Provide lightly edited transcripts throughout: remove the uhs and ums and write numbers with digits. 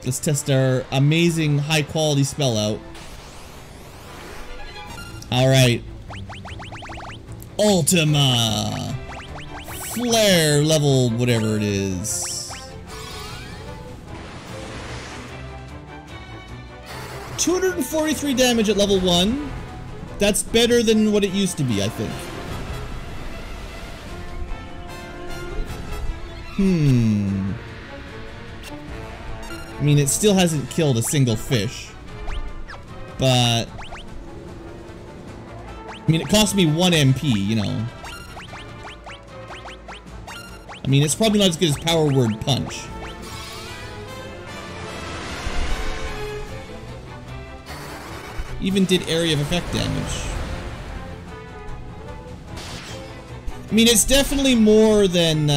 Let's test our amazing high quality spell out. Alright. Ultima Flare level whatever it is. 243 damage at level 1. That's better than what it used to be, I think. I mean, it still hasn't killed a single fish. But... I mean, it cost me 1 MP, you know. I mean, it's probably not as good as Power Word Punch. Even did area of effect damage. I mean, it's definitely more than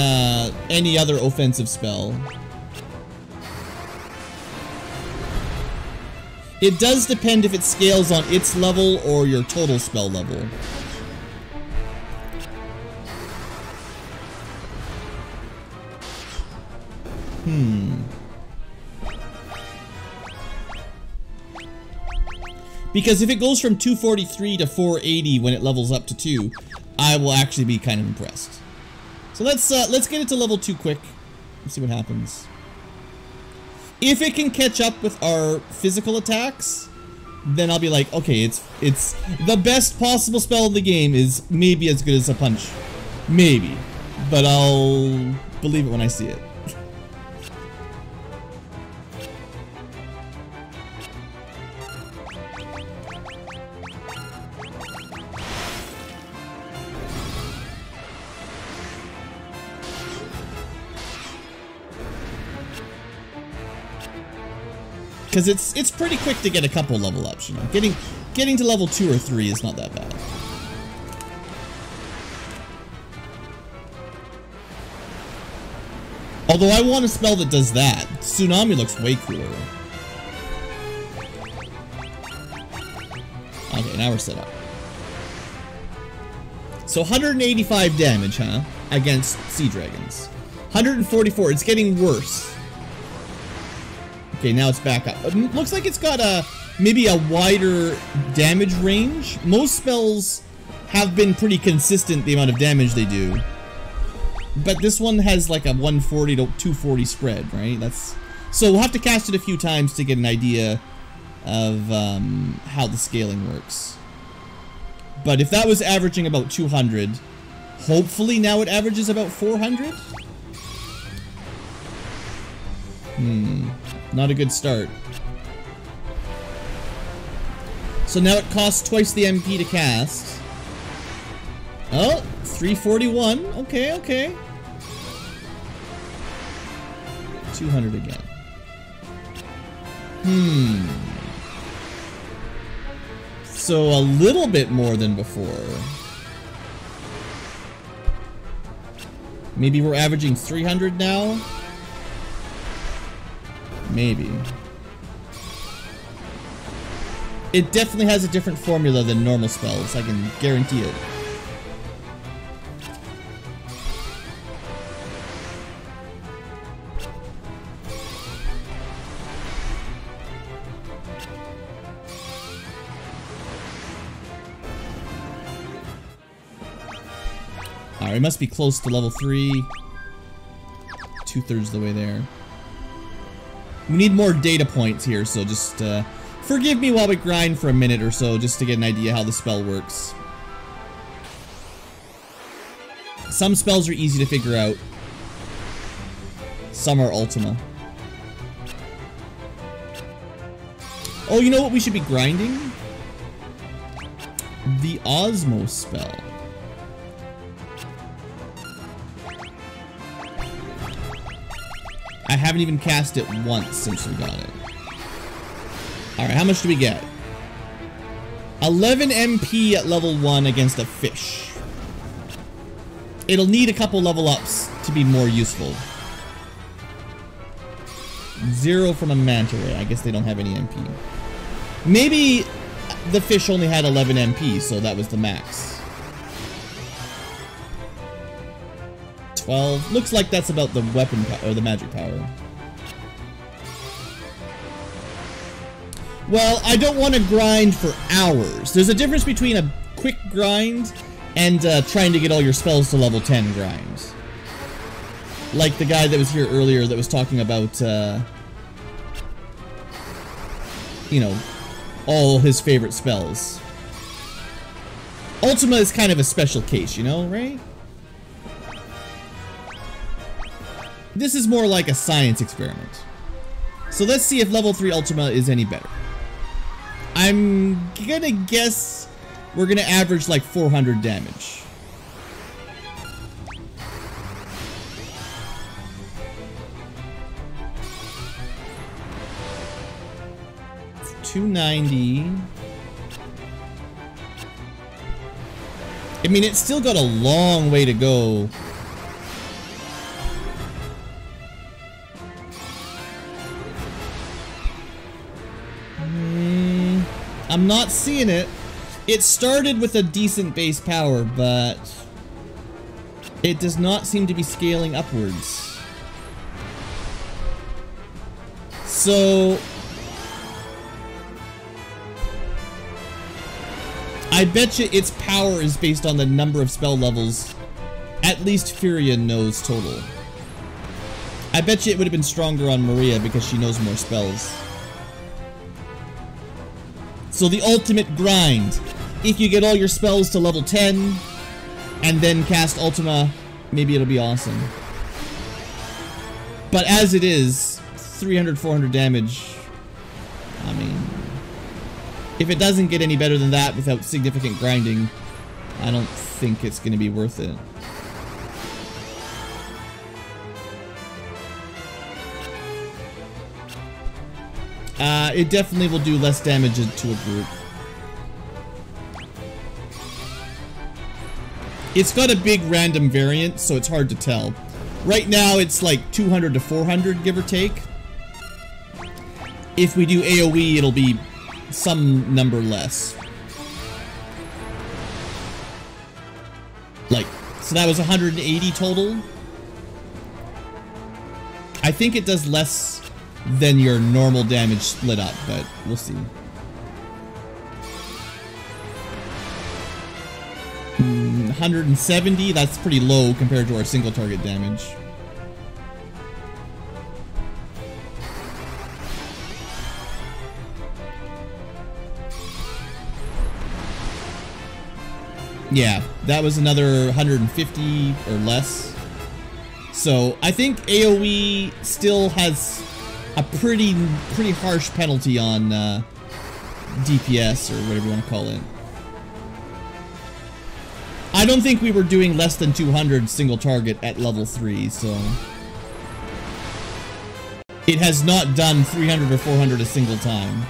any other offensive spell. It does depend if it scales on its level or your total spell level. Because if it goes from 243 to 480 when it levels up to 2, I will actually be kind of impressed. So let's get it to level 2 quick. Let's see what happens. If it can catch up with our physical attacks, then I'll be like, okay, it's the best possible spell in the game is maybe as good as a punch. Maybe. But I'll believe it when I see it. Because it's pretty quick to get a couple level ups, you know. Getting to level 2 or 3 is not that bad. Although I want a spell that does that. Tsunami looks way cooler. Okay, now we're set up. So 185 damage, huh? Against sea dragons. 144, it's getting worse. Okay, now it's back up. It looks like it's got maybe a wider damage range. Most spells have been pretty consistent, the amount of damage they do. But this one has like a 140 to 240 spread, right? So we'll have to cast it a few times to get an idea of how the scaling works. But if that was averaging about 200, hopefully now it averages about 400? Not a good start. So now it costs twice the MP to cast. Oh, 341. Okay, okay. 200 again. So a little bit more than before. Maybe we're averaging 300 now? Maybe. It definitely has a different formula than normal spells, I can guarantee it. Alright, it must be close to level 3. 2/3 of the way there. We need more data points here, so just forgive me while we grind for a minute or so just to get an idea how the spell works. Some spells are easy to figure out. Some are Ultima. Oh, you know what we should be grinding? The Osmos spell. I haven't even cast it once since we got it. Alright, how much do we get? 11 MP at level 1 against a fish. It'll need a couple level ups to be more useful. 0 from a manta ray. I guess they don't have any MP. Maybe the fish only had 11 MP, so that was the max. 12. Looks like that's about the weapon power, or the magic power. Well, I don't want to grind for hours. There's a difference between a quick grind and trying to get all your spells to level 10 grind. Like the guy that was here earlier that was talking about, you know, all his favorite spells. Ultima is kind of a special case, you know, right? This is more like a science experiment. So let's see if level 3 Ultima is any better. I'm gonna guess we're gonna average like 400 damage. It's 290. I mean, it's still got a long way to go. I'm not seeing it. It started with a decent base power, but it does not seem to be scaling upwards. So I bet you its power is based on the number of spell levels at least Furia knows total. I bet you it would have been stronger on Maria because she knows more spells. So the ultimate grind, if you get all your spells to level 10 and then cast Ultima, maybe it'll be awesome. But as it is, 300, 400 damage, I mean, if it doesn't get any better than that without significant grinding, I don't think it's going to be worth it. It definitely will do less damage to a group. It's got a big random variant, so it's hard to tell. Right now, it's like 200 to 400, give or take. If we do AoE, it'll be some number less. Like, so that was 180 total. I think it does less than your normal damage split up, but we'll see. 170, that's pretty low compared to our single target damage. Yeah, that was another 150 or less. So I think AoE still has a pretty harsh penalty on DPS, or whatever you want to call it. I don't think we were doing less than 200 single target at level 3, so it has not done 300 or 400 a single time.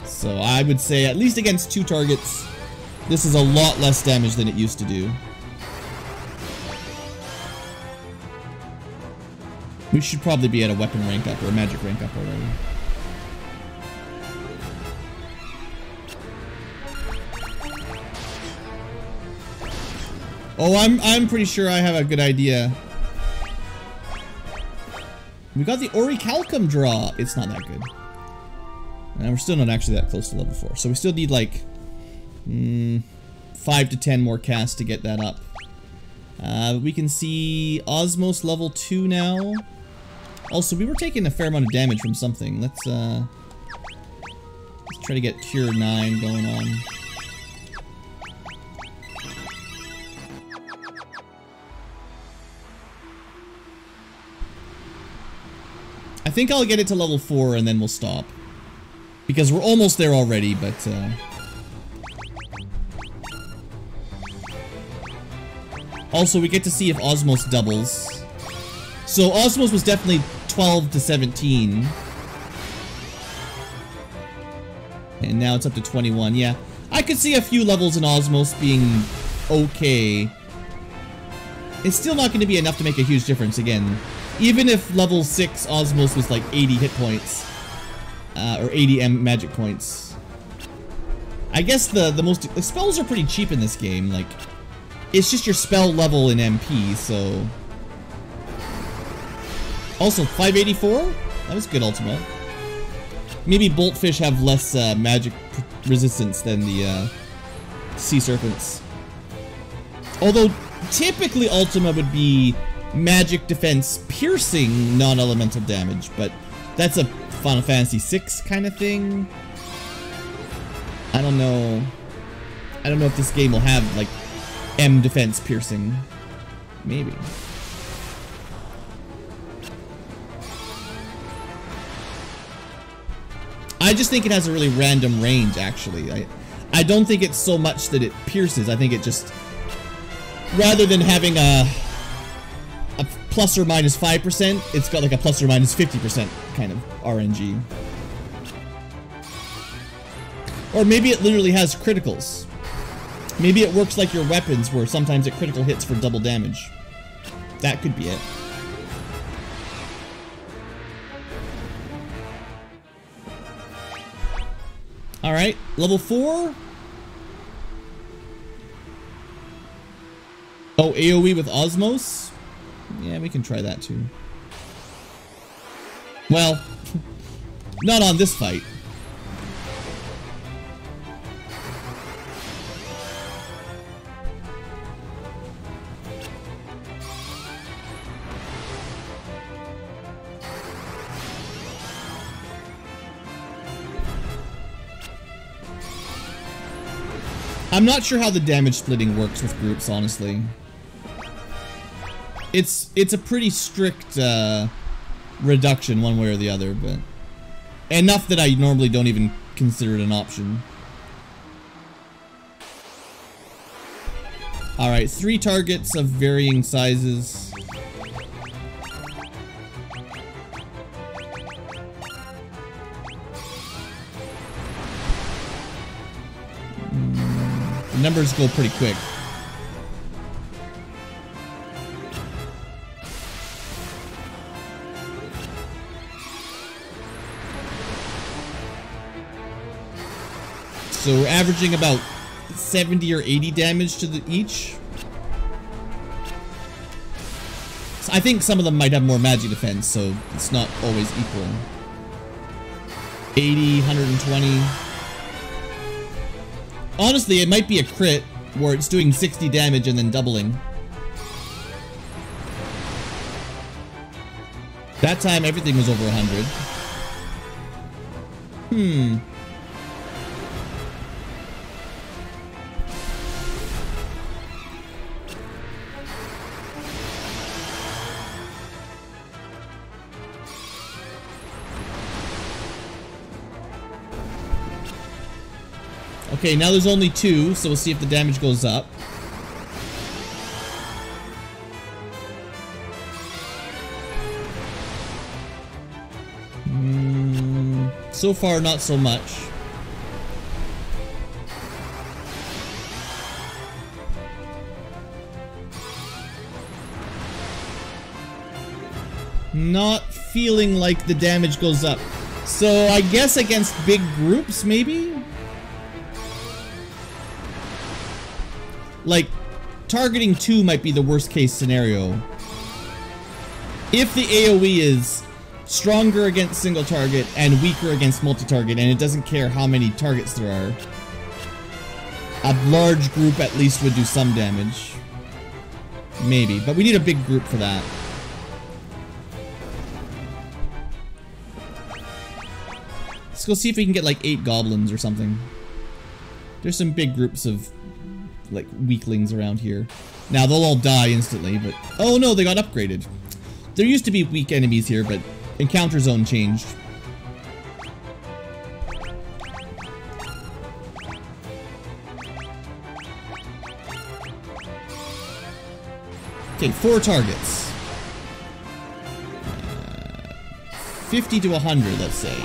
So I would say, at least against 2 targets, this is a lot less damage than it used to do. We should probably be at a weapon rank up or a magic rank up already. Oh, I'm pretty sure I have a good idea. We got the Orichalcum draw. It's not that good. And we're still not actually that close to level 4. So we still need like 5 to 10 more casts to get that up. We can see Osmos level 2 now. Also, we were taking a fair amount of damage from something. Let's try to get Cure 9 going on. I think I'll get it to level 4 and then we'll stop. Because we're almost there already, but also we get to see if Osmos doubles. So Osmos was definitely 12 to 17. And now it's up to 21. Yeah, I could see a few levels in Osmos being okay. It's still not going to be enough to make a huge difference again. Even if level 6 Osmos was like 80 hit points. Or 80 magic points. I guess the spells are pretty cheap in this game. Like, it's just your spell level in MP, so... Also, 584? That was good Ultima. Maybe Boltfish have less magic resistance than the Sea Serpents. Although, typically Ultima would be magic defense piercing non-elemental damage, but that's a Final Fantasy VI kind of thing. I don't know. I don't know if this game will have, like, M defense piercing. Maybe. I just think it has a really random range, actually. I don't think it's so much that it pierces. I think it just... Rather than having a plus or minus 5%, it's got like a plus or minus 50% kind of RNG. Or maybe it literally has criticals. Maybe it works like your weapons, where sometimes it critical hits for double damage. That could be it. Alright, level 4. Oh, AoE with Osmos? Yeah, we can try that too. Well, not on this fight. I'm not sure how the damage splitting works with groups, honestly. It's a pretty strict reduction one way or the other, but enough that I normally don't even consider it an option. Alright, 3 targets of varying sizes. The numbers go pretty quick. So we're averaging about 70 or 80 damage to each. So I think some of them might have more magic defense, so it's not always equal. 80, 120. Honestly, it might be a crit where it's doing 60 damage and then doubling. That time everything was over 100. Okay, now there's only 2, so we'll see if the damage goes up. So far, not so much. Not feeling like the damage goes up. So I guess against big groups, maybe? Like, targeting 2 might be the worst case scenario. If the AoE is stronger against single target and weaker against multi-target, and it doesn't care how many targets there are, a large group at least would do some damage. Maybe, but we need a big group for that. Let's go see if we can get like 8 goblins or something. There's some big groups of like weaklings around here. Now they'll all die instantly, but oh no, they got upgraded. There used to be weak enemies here, but encounter zone changed. Okay, 4 targets. 50 to 100, let's say.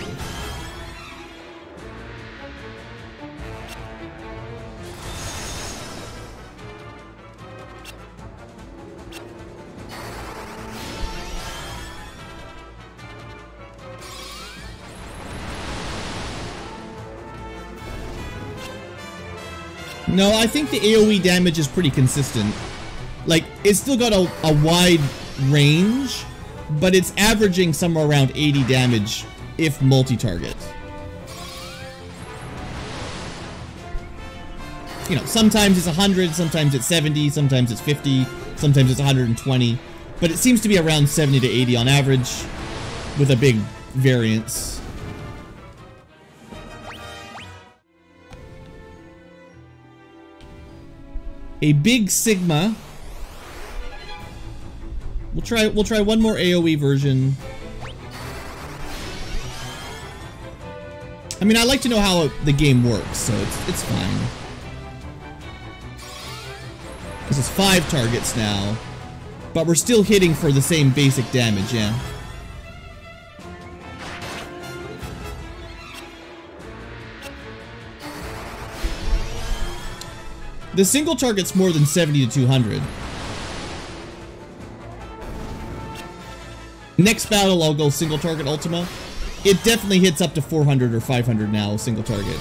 No, I think the AoE damage is pretty consistent. Like, it's still got a wide range, but it's averaging somewhere around 80 damage if multi-target. you know, sometimes it's 100, sometimes it's 70, sometimes it's 50, sometimes it's 120. But it seems to be around 70 to 80 on average, with a big variance. A big Sigma. We'll try one more AoE version. I mean, I like to know how the game works, so it's fine. This is 5 targets now, but we're still hitting for the same basic damage, yeah. The single target's more than 70 to 200. Next battle, I'll go single target Ultima. It definitely hits up to 400 or 500 now, single target.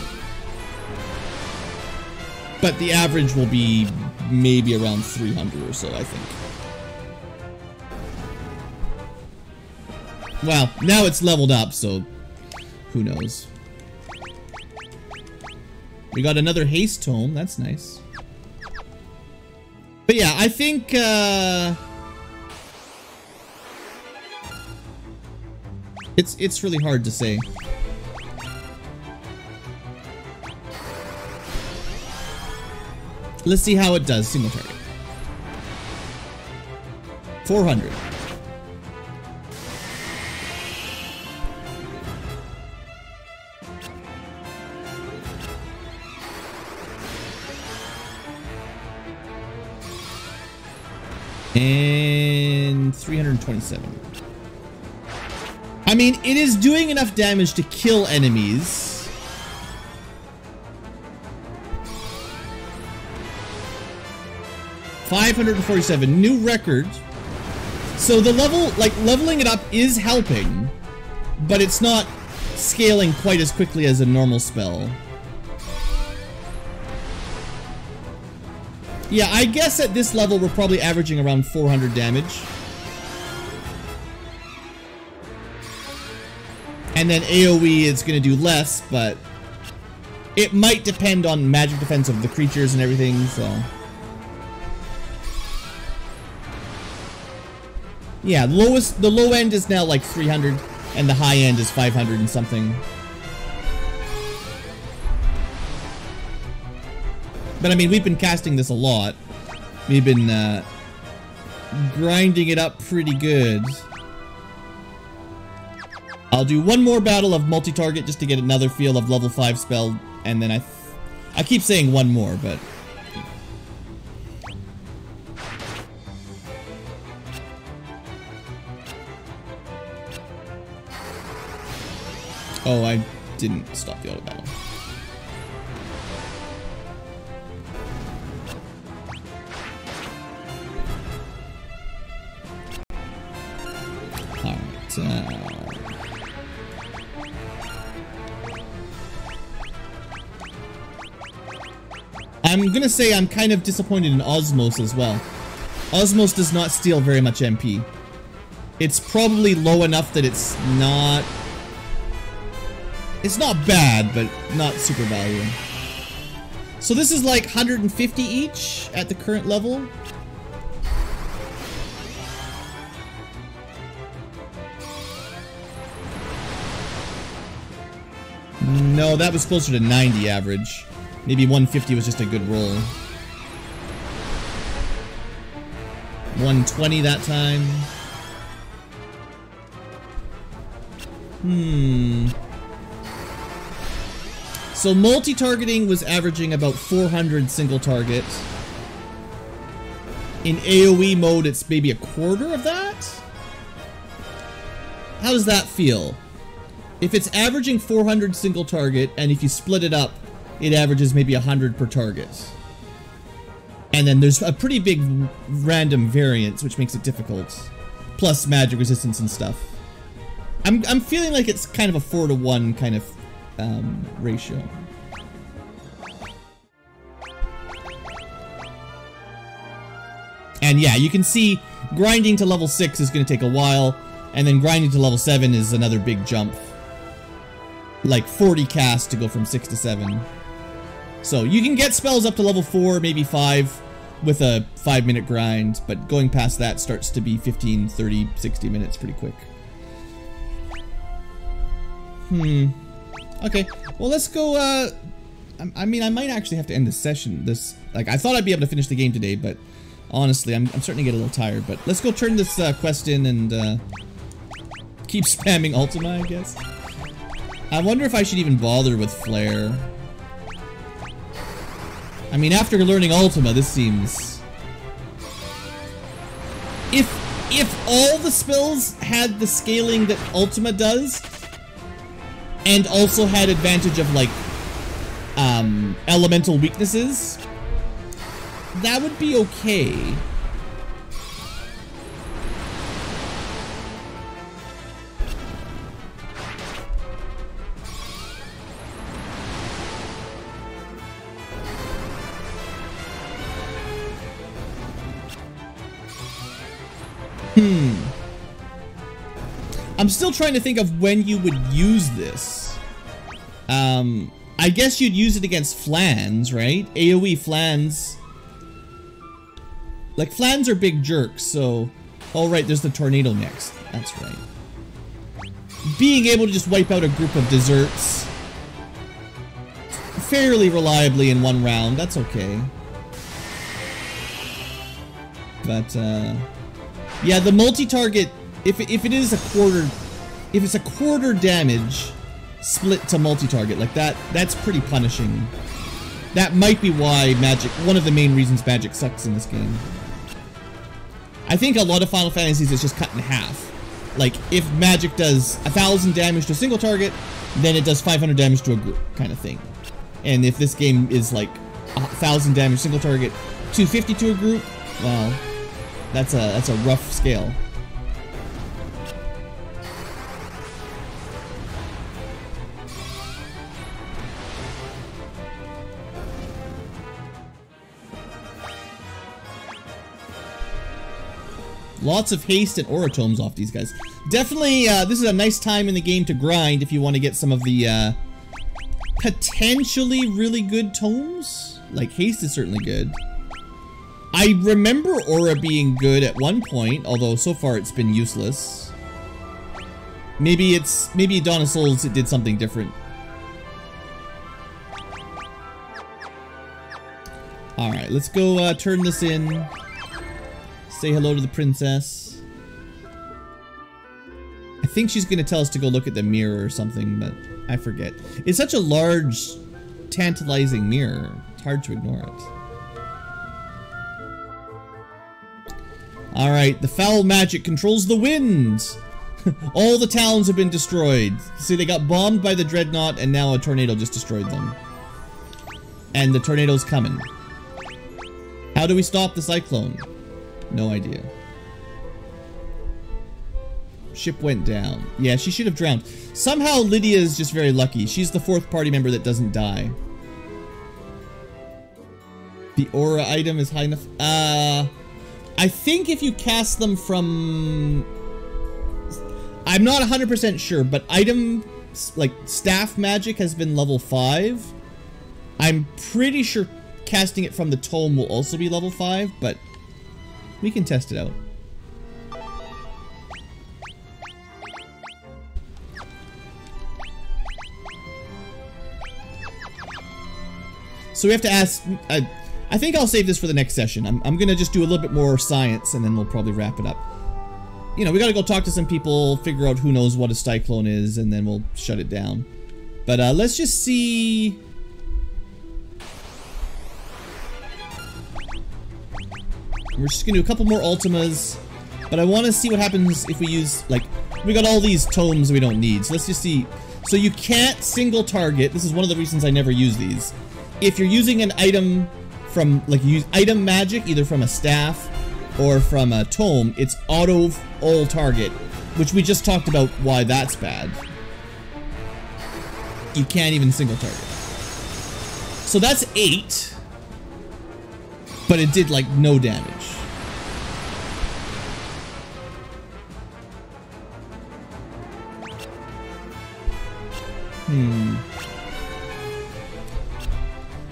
But the average will be maybe around 300 or so, I think. Well, now it's leveled up, so who knows. We got another haste tome, that's nice. But yeah, I think it's really hard to say. Let's see how it does, single target. 400. And 327. I mean, it is doing enough damage to kill enemies. $547, new record. So the level, like, leveling it up is helping, but it's not scaling quite as quickly as a normal spell. Yeah, I guess at this level we're probably averaging around 400 damage. And then AoE is going to do less, but it might depend on magic defense of the creatures and everything, so... Yeah, the low end is now like 300, and the high end is 500 and something. But I mean, we've been casting this a lot. We've been grinding it up pretty good. I'll do one more battle of multi-target just to get another feel of level 5 spell, and then I keep saying one more, but... Oh, I didn't stop the auto battle. I'm gonna say I'm kind of disappointed in Osmos as well. Osmos does not steal very much MP. It's probably low enough that it's not bad, but not super valuable. So this is like 150 each at the current level. No, that was closer to 90 average. Maybe 150 was just a good roll. 120 that time. So multi-targeting was averaging about 400 single target. In AoE mode, it's maybe a quarter of that? How does that feel? If it's averaging 400 single target, and if you split it up, it averages maybe 100 per target. And then there's a pretty big random variance, which makes it difficult. Plus magic resistance and stuff. I'm feeling like it's kind of a 4-to-1 kind of ratio. And yeah, you can see grinding to level 6 is going to take a while, and then grinding to level 7 is another big jump. Like 40 casts to go from 6 to 7. So you can get spells up to level 4, maybe 5 with a 5-minute grind, but going past that starts to be 15, 30, 60 minutes pretty quick. Okay, well let's go, I mean, I might actually have to end this session. Like, I thought I'd be able to finish the game today, but honestly, I'm starting to get a little tired. But let's go turn this quest in and keep spamming Ultima, I guess. I wonder if I should even bother with Flare. I mean, after learning Ultima, this seems... If all the spells had the scaling that Ultima does, and also had advantage of, like, elemental weaknesses, that would be okay. I'm still trying to think of when you would use this. I guess you'd use it against Flans, right? AoE Flans. Like, Flans are big jerks, so... Oh, right, there's the tornado next. That's right. Being able to just wipe out a group of desserts fairly reliably in one round, that's okay. But, yeah, the multi-target, if it is if it's a quarter damage split to multi-target, like that's pretty punishing. That might be why magic, one of the main reasons magic sucks in this game. I think a lot of Final Fantasies is just cut in half. Like, if magic does 1,000 damage to a single target, then it does 500 damage to a group, kind of thing. And if this game is like 1,000 damage single target, 250 to a group, well, that's a rough scale. Lots of haste and oratomes off these guys. Definitely, this is a nice time in the game to grind if you want to get some of the potentially really good tomes. Like, haste is certainly good. I remember Aura being good at one point, although so far it's been useless. Maybe Dawn of Souls, it did something different. Alright, let's go turn this in. Say hello to the princess. I think she's gonna tell us to go look at the mirror or something, but I forget. It's such a large, tantalizing mirror. It's hard to ignore it. Alright, the foul magic controls the wind! All the towns have been destroyed. See, they got bombed by the dreadnought and now a tornado just destroyed them. And the tornado's coming. How do we stop the cyclone? No idea. Ship went down. Yeah, she should have drowned. Somehow Lydia is just very lucky. She's the 4th party member that doesn't die. The aura item is high enough. I think if you cast them from... I'm not 100% sure, but item, like, staff magic has been level 5. I'm pretty sure casting it from the tome will also be level 5, but we can test it out. So we have to ask... I think I'll save this for the next session. I'm gonna just do a little bit more science, and then we'll probably wrap it up. You know, we gotta go talk to some people, figure out who knows what a cyclone is, and then we'll shut it down. But let's just see... We're just gonna do a couple more Ultimas, but I want to see what happens if we use, like, we got all these tomes we don't need, so let's just see. So you can't single target. This is one of the reasons I never use these. If you're using an item from, like, you use item magic, either from a staff or from a tome, it's auto all target, which we just talked about why that's bad. You can't even single target. So that's 8. But it did, like, no damage.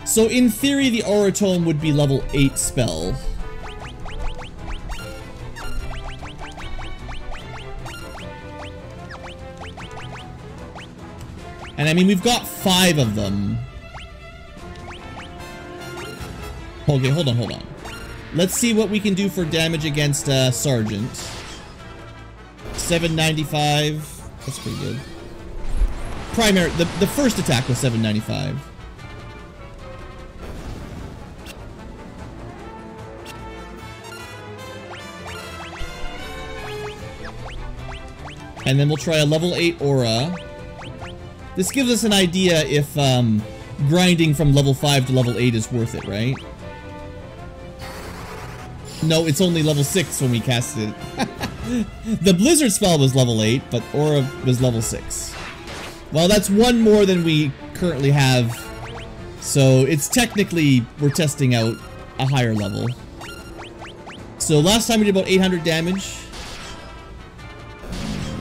So So in theory, the Aura Tome would be level 8 spell. And I mean, we've got 5 of them. Okay, hold on. Let's see what we can do for damage against Sergeant. 795. That's pretty good. Primary, the first attack was 795. And then we'll try a level 8 aura. This gives us an idea if grinding from level 5 to level 8 is worth it, right? No, it's only level 6 when we cast it. The Blizzard spell was level 8, but aura was level 6. Well, that's one more than we currently have. So it's technically, we're testing out a higher level. So last time we did about 800 damage.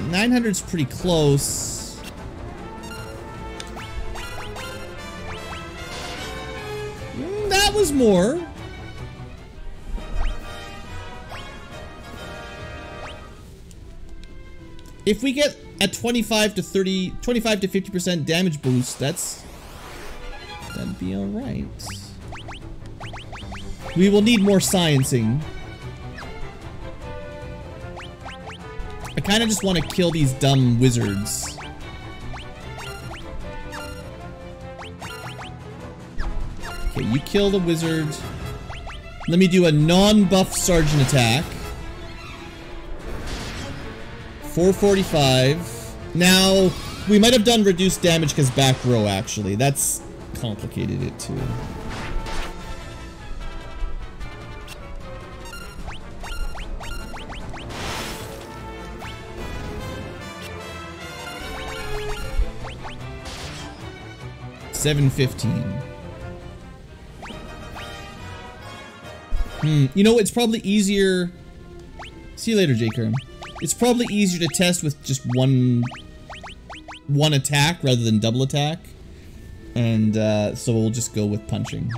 900's pretty close. That was more. If we get a 25 to 50% damage boost, that'd be alright. We will need more sciencing. I kind of just want to kill these dumb wizards. Okay, you kill the wizard. Let me do a non-buff sergeant attack. 445. Now, we might have done reduced damage because back row, actually. That's complicated it too. $715. You know, it's probably easier. See you later, J-Kerm. It's probably easier to test with just one attack rather than double attack. And so we'll just go with punching.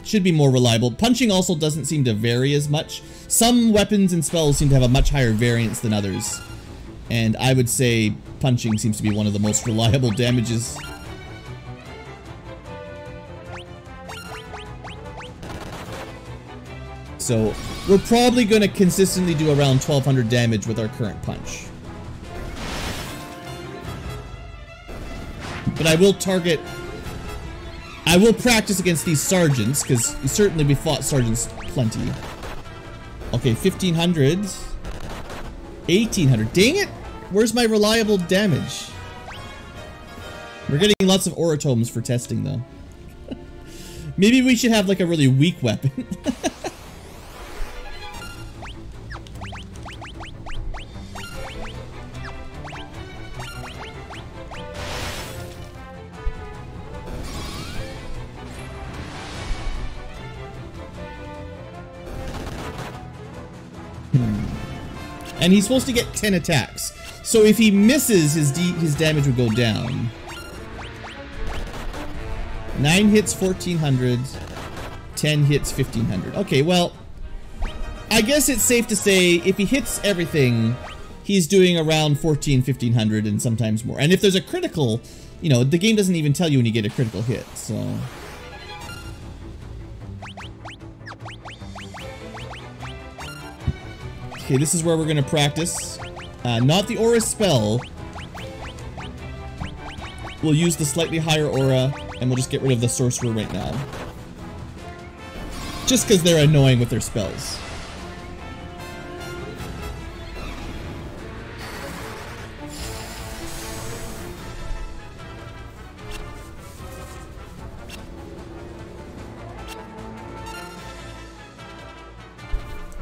Should be more reliable. Punching also doesn't seem to vary as much. Some weapons and spells seem to have a much higher variance than others. And I would say punching seems to be one of the most reliable damages. So we're probably going to consistently do around 1200 damage with our current punch. But I will practice against these sergeants, because certainly we fought sergeants plenty. Okay, 1500. 1800. Dang it! Where's my reliable damage? We're getting lots of oratomes for testing, though. Maybe we should have, like, a really weak weapon. And he's supposed to get 10 attacks. So if he misses, his damage would go down. 9 hits, 1400. 10 hits, 1500. Okay, well, I guess it's safe to say if he hits everything, he's doing around 1500 and sometimes more. And if there's a critical, you know, the game doesn't even tell you when you get a critical hit, so... Okay, this is where we're gonna practice. Not the aura spell. We'll use the slightly higher aura, and we'll just get rid of the sorcerer right now. Just because they're annoying with their spells.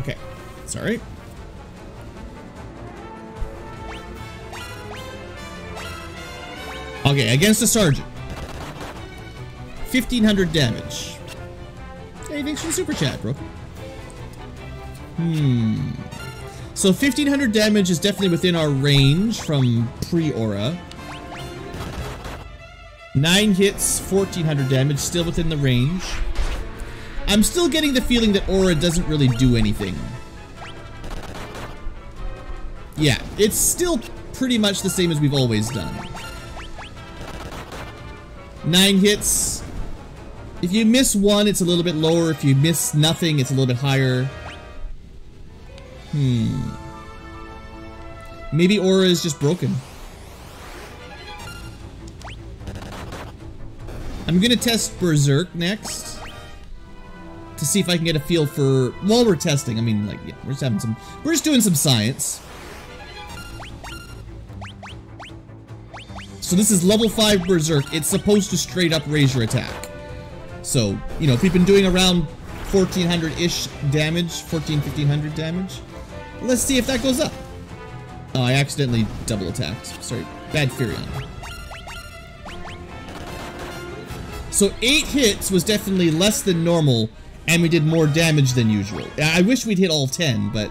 Okay, sorry. Okay, against a sergeant. 1500 damage. Hey, thanks for the super chat, bro. So 1500 damage is definitely within our range from pre-aura. 9 hits, 1400 damage, still within the range. I'm still getting the feeling that Aura doesn't really do anything. Yeah, it's still pretty much the same as we've always done. 9 hits. If you miss 1, it's a little bit lower. If you miss nothing, it's a little bit higher. Maybe Aura is just broken. I'm gonna test Berserk next to see if I can get a feel for, while we're testing, I mean, like, yeah, we're just doing some science. So this is level 5 Berserk. It's supposed to straight up raise your attack. So, you know, if we've been doing around 1400-ish damage, 1500 damage, let's see if that goes up. Oh, I accidentally double attacked. Sorry, bad Furion. So 8 hits was definitely less than normal, and we did more damage than usual. I wish we'd hit all 10, but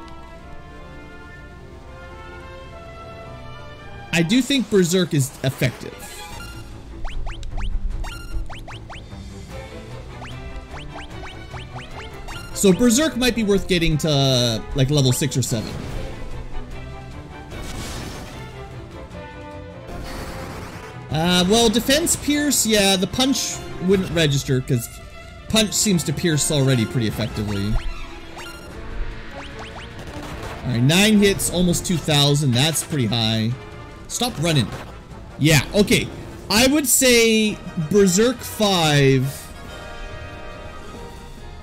I do think Berserk is effective. So Berserk might be worth getting to like level 6 or 7. Well, defense pierce, yeah, the punch wouldn't register because punch seems to pierce already pretty effectively. Alright, 9 hits, almost 2000, that's pretty high. Stop running. Yeah, okay. I would say Berserk 5,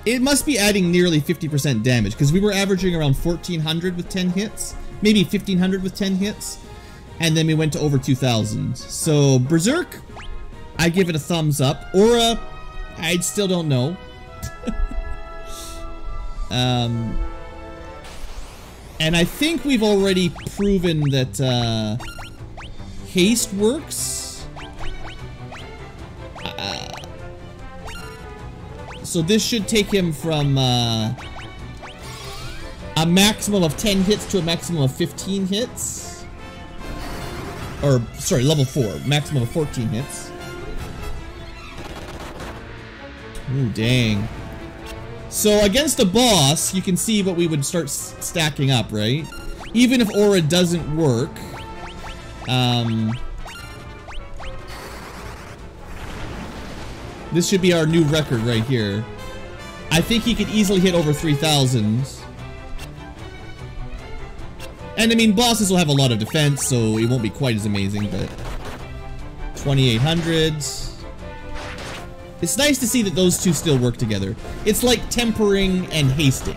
it must be adding nearly 50% damage because we were averaging around 1400 with 10 hits, maybe 1500 with 10 hits. And then we went to over 2,000. So, Berserk, I give it a thumbs up. Aura, I still don't know. And I think we've already proven that haste works. So this should take him from a maximum of 10 hits to a maximum of 15 hits. Or, sorry, level 4. Maximum of 14 hits. Ooh, dang. So, against a boss, you can see what we would start stacking up, right? Even if Aura doesn't work. This should be our new record right here. I think he could easily hit over 3,000. And I mean, bosses will have a lot of defense, so it won't be quite as amazing, but 2,800. It's nice to see that those two still work together. It's like tempering and hasting,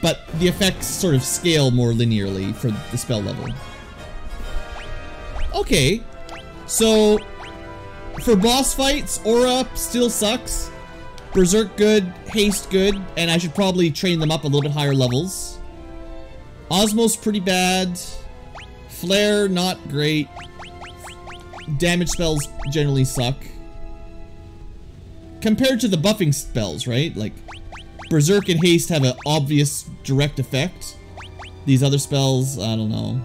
but the effects sort of scale more linearly for the spell level. Okay, so for boss fights, Aura still sucks, Berserk good, haste good, and I should probably train them up a little bit higher levels. Osmos pretty bad. Flare not great. Damage spells generally suck. Compared to the buffing spells, right? Like, Berserk and Haste have an obvious direct effect. These other spells, I don't know.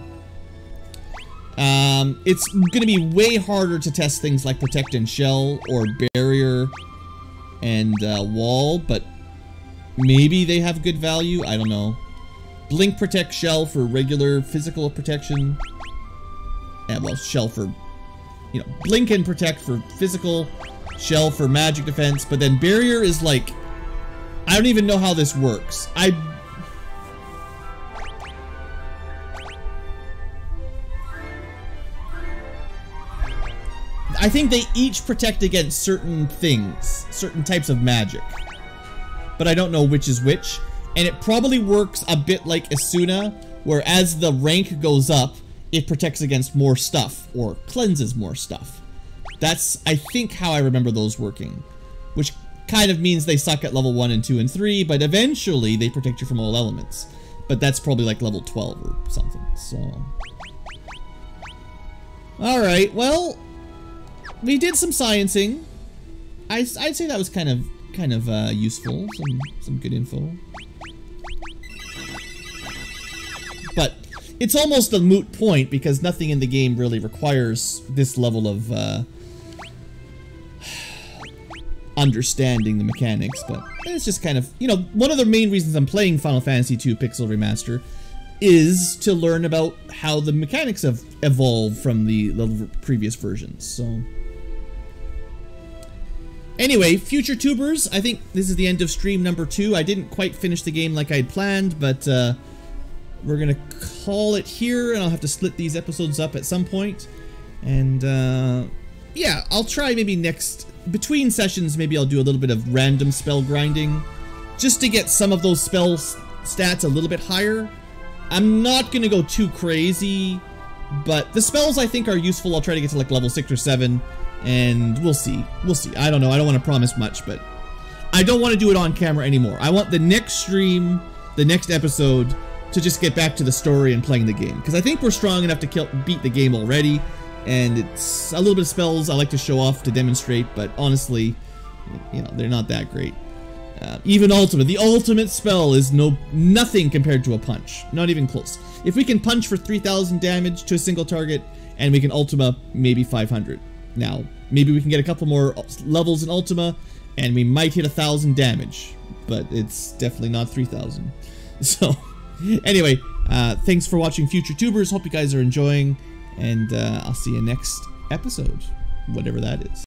It's gonna be way harder to test things like Protect and Shell or Barrier and Wall, but maybe they have good value, I don't know. Blink, Protect, Shell for regular physical protection. Yeah, well, Shell for, you know, Blink and Protect for physical, Shell for magic defense, but then Barrier is like, I don't even know how this works. I think they each protect against certain things, certain types of magic, but I don't know which is which. And it probably works a bit like Asuna, where as the rank goes up, it protects against more stuff, or cleanses more stuff. That's, I think, how I remember those working. Which kind of means they suck at level 1 and 2 and 3, but eventually they protect you from all elements. But that's probably like level 12 or something, so... Alright, well... we did some sciencing. I'd say that was kind of useful, some good info. But it's almost a moot point because nothing in the game really requires this level of understanding the mechanics, but it's just kind of, you know, one of the main reasons I'm playing Final Fantasy II Pixel Remaster is to learn about how the mechanics have evolved from the previous versions. So anyway, future tubers, I think this is the end of stream number 2. I didn't quite finish the game like I'd planned, but we're gonna call it here, and I'll have to split these episodes up at some point. And yeah, I'll try maybe between sessions, maybe I'll do a little bit of random spell grinding just to get some of those spell stats a little bit higher. I'm not gonna go too crazy, but the spells I think are useful. I'll try to get to like level 6 or 7, and we'll see. We'll see. I don't know. I don't want to promise much, but I don't want to do it on camera anymore. I want the next stream, the next episode, to just get back to the story and playing the game, because I think we're strong enough to beat the game already, and it's a little bit of spells I like to show off to demonstrate, but honestly, you know, they're not that great. Even Ultima, the ultimate spell is nothing compared to a punch. Not even close. If we can punch for 3,000 damage to a single target, and we can Ultima maybe 500. Now, maybe we can get a couple more levels in Ultima, and we might hit 1,000 damage, but it's definitely not 3,000. So, anyway, thanks for watching Future Tubers. Hope you guys are enjoying, and I'll see you next episode, whatever that is.